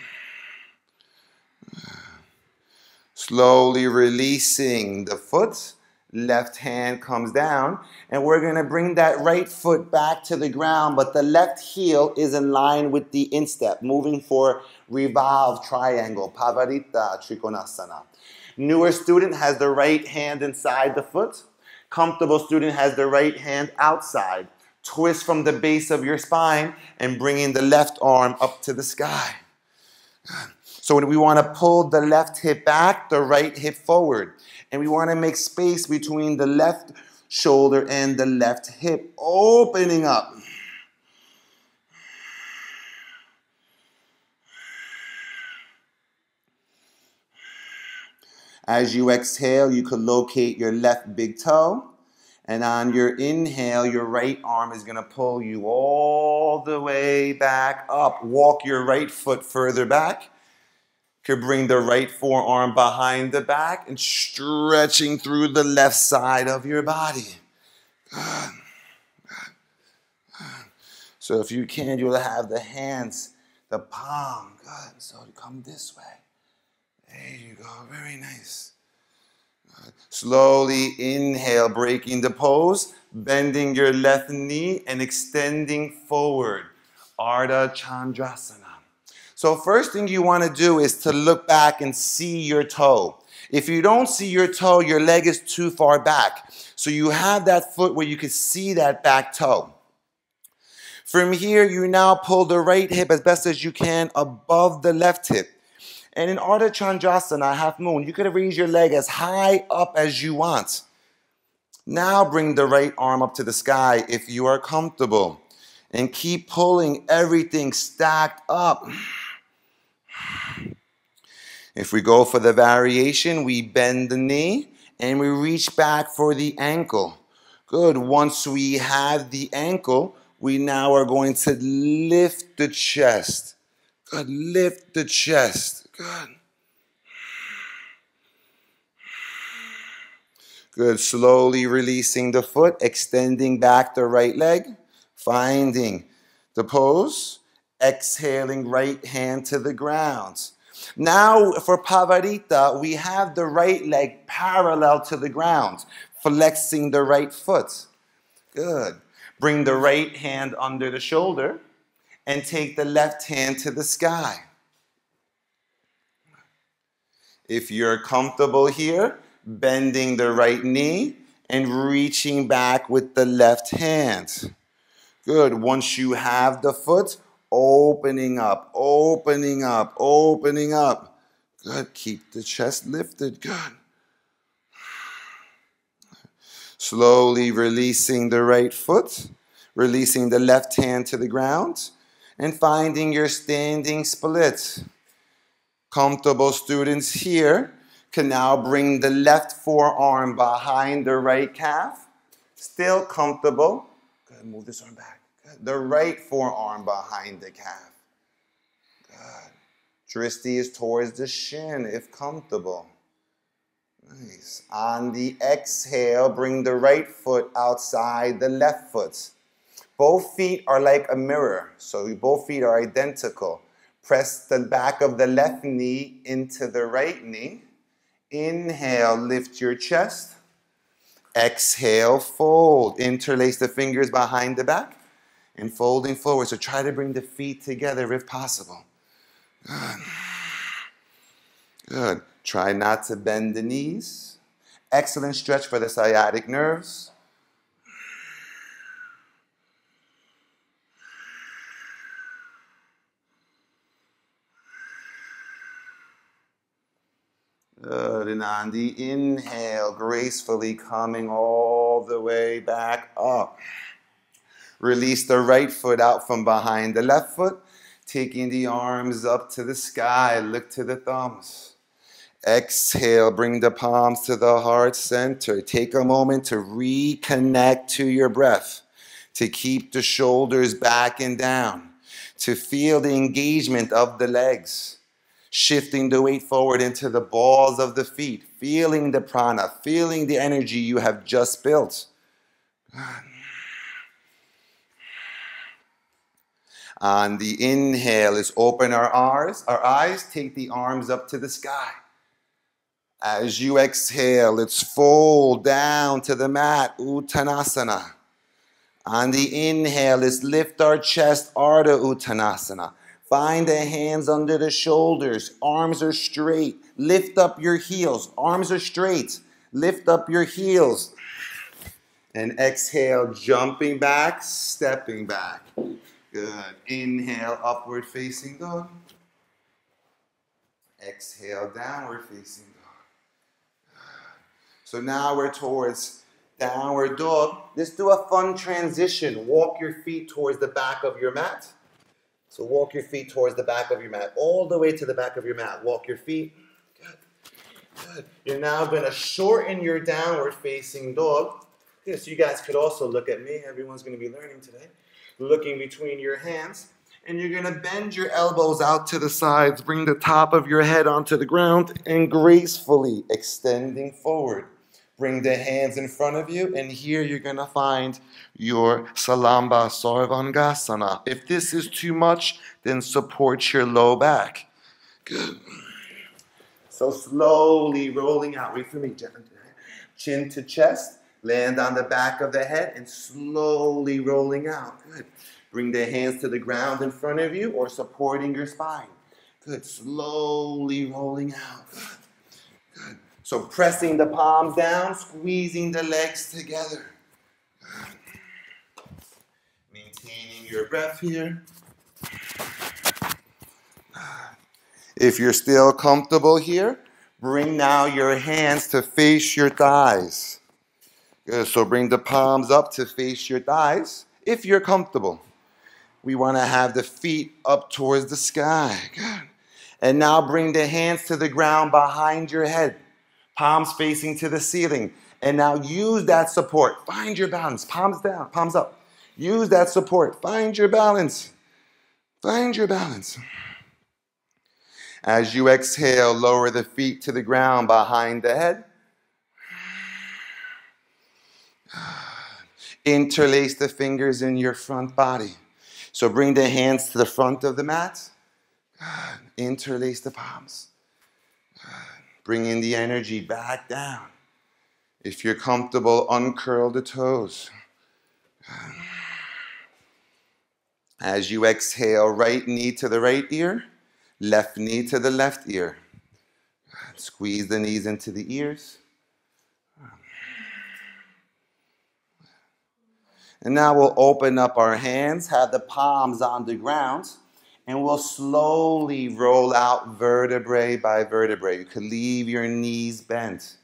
Slowly releasing the foot. Left hand comes down, and we're going to bring that right foot back to the ground, but the left heel is in line with the instep, moving for revolve triangle, Pavarita Trikonasana. Newer student has the right hand inside the foot. Comfortable student has the right hand outside. Twist from the base of your spine and bringing the left arm up to the sky. So we want to pull the left hip back, the right hip forward. And we want to make space between the left shoulder and the left hip, opening up. As you exhale, you can locate your left big toe. And on your inhale, your right arm is going to pull you all the way back up. Walk your right foot further back. You could bring the right forearm behind the back and stretching through the left side of your body. Good. So if you can, you'll have the hands, the palm. Good. So come this way. There you go. Very nice. Good. Slowly inhale, breaking the pose, bending your left knee and extending forward. Ardha Chandrasana. So first thing you want to do is to look back and see your toe. If you don't see your toe, your leg is too far back. So you have that foot where you can see that back toe. From here, you now pull the right hip as best as you can above the left hip. And in Ardha Chandrasana, half moon, you could raise your leg as high up as you want. Now bring the right arm up to the sky if you are comfortable. And keep pulling everything stacked up. If we go for the variation, we bend the knee and we reach back for the ankle. Good. Once we have the ankle, we now are going to lift the chest. Good. Lift the chest. Good. Good. Slowly releasing the foot, extending back the right leg, finding the pose, exhaling right hand to the ground. Now for Pavarita, we have the right leg parallel to the ground, flexing the right foot. Good. Bring the right hand under the shoulder and take the left hand to the sky. If you're comfortable here, bending the right knee and reaching back with the left hand. Good. Once you have the foot, opening up, opening up, opening up. Good. Keep the chest lifted. Good. Slowly releasing the right foot, releasing the left hand to the ground, and finding your standing split. Comfortable students here can now bring the left forearm behind the right calf. Still comfortable. Good, move this arm back. Good. The right forearm behind the calf. Good. Dristi is towards the shin if comfortable. Nice. On the exhale, bring the right foot outside the left foot. Both feet are like a mirror, so both feet are identical. Press the back of the left knee into the right knee. Inhale, lift your chest. Exhale, fold. Interlace the fingers behind the back and folding forward. So try to bring the feet together if possible. Good. Good. Try not to bend the knees. Excellent stretch for the sciatic nerves. Good. And on the inhale, gracefully coming all the way back up. Release the right foot out from behind the left foot, taking the arms up to the sky. Look to the thumbs. Exhale, bring the palms to the heart center. Take a moment to reconnect to your breath, to keep the shoulders back and down, to feel the engagement of the legs, shifting the weight forward into the balls of the feet, feeling the prana, feeling the energy you have just built. On the inhale, let's open our eyes, take the arms up to the sky. As you exhale, let's fold down to the mat, Uttanasana. On the inhale, let's lift our chest, Ardha Uttanasana. Find the hands under the shoulders, arms are straight. Lift up your heels, arms are straight. Lift up your heels. And exhale, jumping back, stepping back. Good. Inhale, upward facing dog. Exhale, downward facing dog. So now we're towards downward dog. Let's do a fun transition. Walk your feet towards the back of your mat. So walk your feet towards the back of your mat, all the way to the back of your mat. Walk your feet. Good. Good. You're now going to shorten your downward facing dog. Okay, so you guys could also look at me. Everyone's going to be learning today. Looking between your hands. And you're going to bend your elbows out to the sides. Bring the top of your head onto the ground and gracefully extending forward. Bring the hands in front of you, and here you're going to find your Salamba Sarvangasana. If this is too much, then support your low back. Good. So slowly rolling out. Wait for me. Chin to chest. Land on the back of the head and slowly rolling out. Good. Bring the hands to the ground in front of you or supporting your spine. Good. Slowly rolling out. Good. Good. So pressing the palms down, squeezing the legs together. Maintaining your breath here. If you're still comfortable here, bring now your hands to face your thighs. Good. So bring the palms up to face your thighs if you're comfortable. We want to have the feet up towards the sky. Good. And now bring the hands to the ground behind your head. Palms facing to the ceiling. And now use that support. Find your balance. Palms down, palms up. Use that support. Find your balance. Find your balance. As you exhale, lower the feet to the ground behind the head. Interlace the fingers in your front body. So bring the hands to the front of the mat. Interlace the palms. Bring in the energy back down. If you're comfortable, uncurl the toes. As you exhale, right knee to the right ear, left knee to the left ear. Squeeze the knees into the ears. And now we'll open up our hands, have the palms on the ground, and we'll slowly roll out vertebrae by vertebrae. You could leave your knees bent.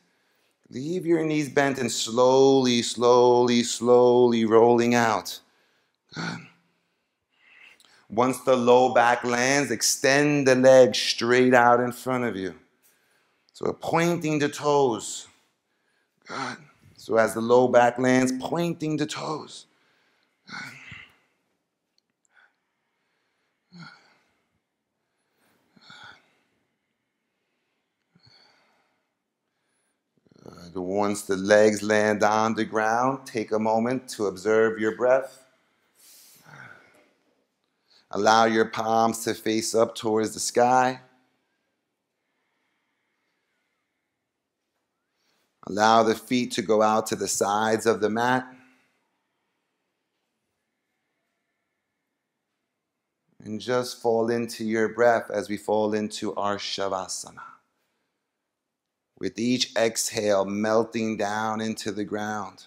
Leave your knees bent and slowly, slowly, slowly rolling out. Good. Once the low back lands, extend the legs straight out in front of you. So we're pointing the toes. Good. So as the low back lands, pointing the toes. Once the legs land on the ground, take a moment to observe your breath. Allow your palms to face up towards the sky. Allow the feet to go out to the sides of the mat. And just fall into your breath as we fall into our Shavasana. With each exhale, melting down into the ground.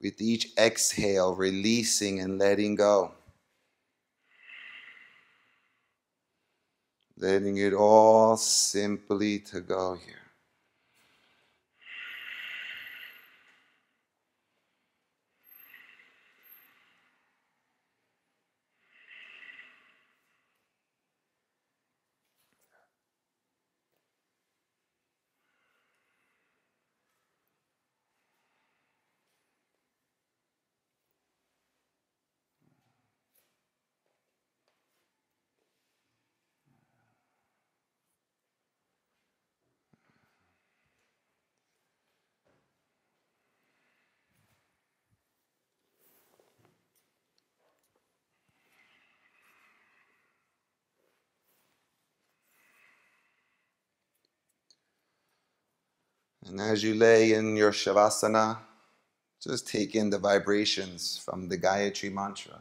With each exhale, releasing and letting go. Letting it all simply to go here. And as you lay in your Shavasana, just take in the vibrations from the Gayatri Mantra.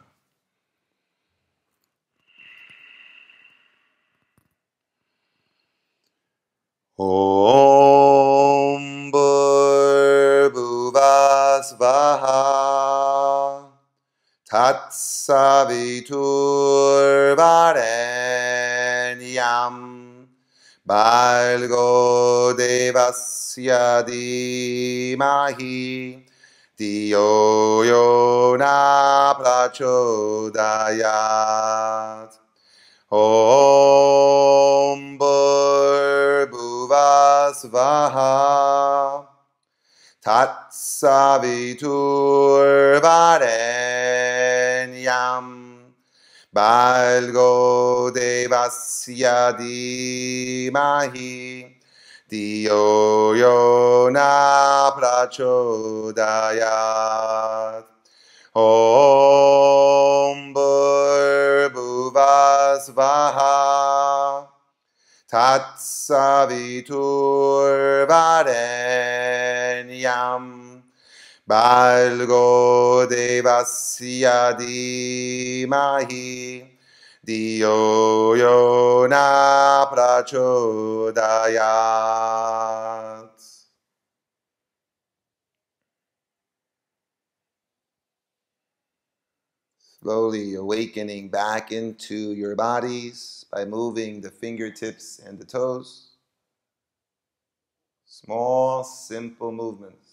Om Bhurvasvaha Tatsaviturvarenyam Bhargo Devasya Dhimahi Dhiyo Yo Na Prachodayat. Om Bhurvasvaha Tatsaviturvarenyam Bhargo Devasya Dhimahi Dhiyo Yo Na Prachodayat. Om Bhurvasvaha Tatsaviturvarenyam Bhargo Devasya Dhimahi Dhiyo Yo Na Prachodayat. Slowly awakening back into your bodies by moving the fingertips and the toes. Small, simple movements.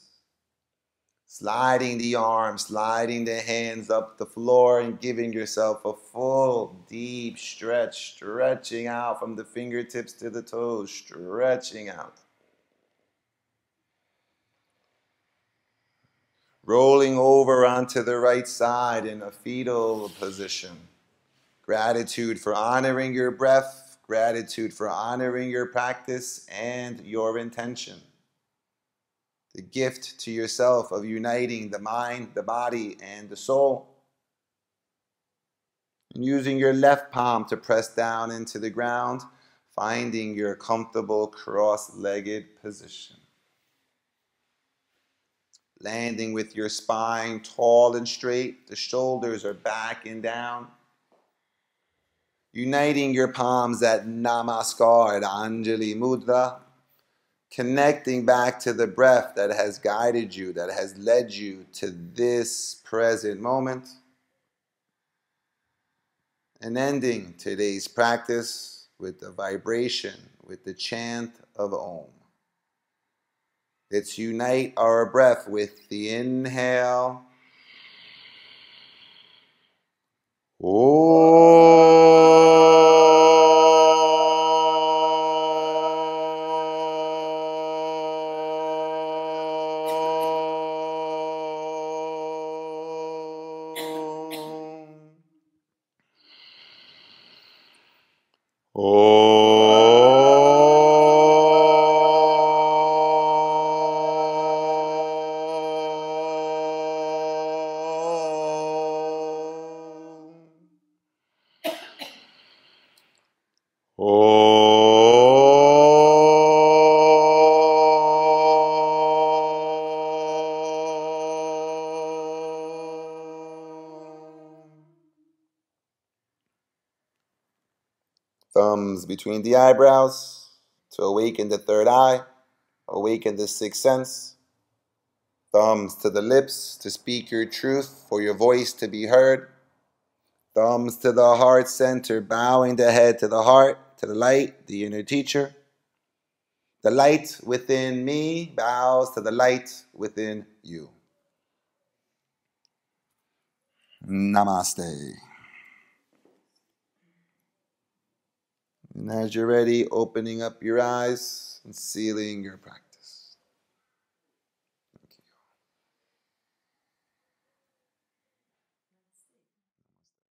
Sliding the arms, sliding the hands up the floor and giving yourself a full, deep stretch, stretching out from the fingertips to the toes, stretching out. Rolling over onto the right side in a fetal position. Gratitude for honoring your breath, gratitude for honoring your practice and your intention. The gift to yourself of uniting the mind, the body, and the soul. And using your left palm to press down into the ground, finding your comfortable cross-legged position. landing with your spine tall and straight. The shoulders are back and down. Uniting your palms at Namaskar, at Anjali Mudra. Connecting back to the breath that has guided you, that has led you to this present moment. And ending today's practice with the vibration, with the chant of Om. Let's unite our breath with the inhale. Thumbs between the eyebrows to awaken the third eye, awaken the sixth sense. Thumbs to the lips to speak your truth, for your voice to be heard. Thumbs to the heart center, bowing the head to the heart, to the light, the inner teacher. The light within me bows to the light within you. Namaste. And as you're ready, opening up your eyes and sealing your practice.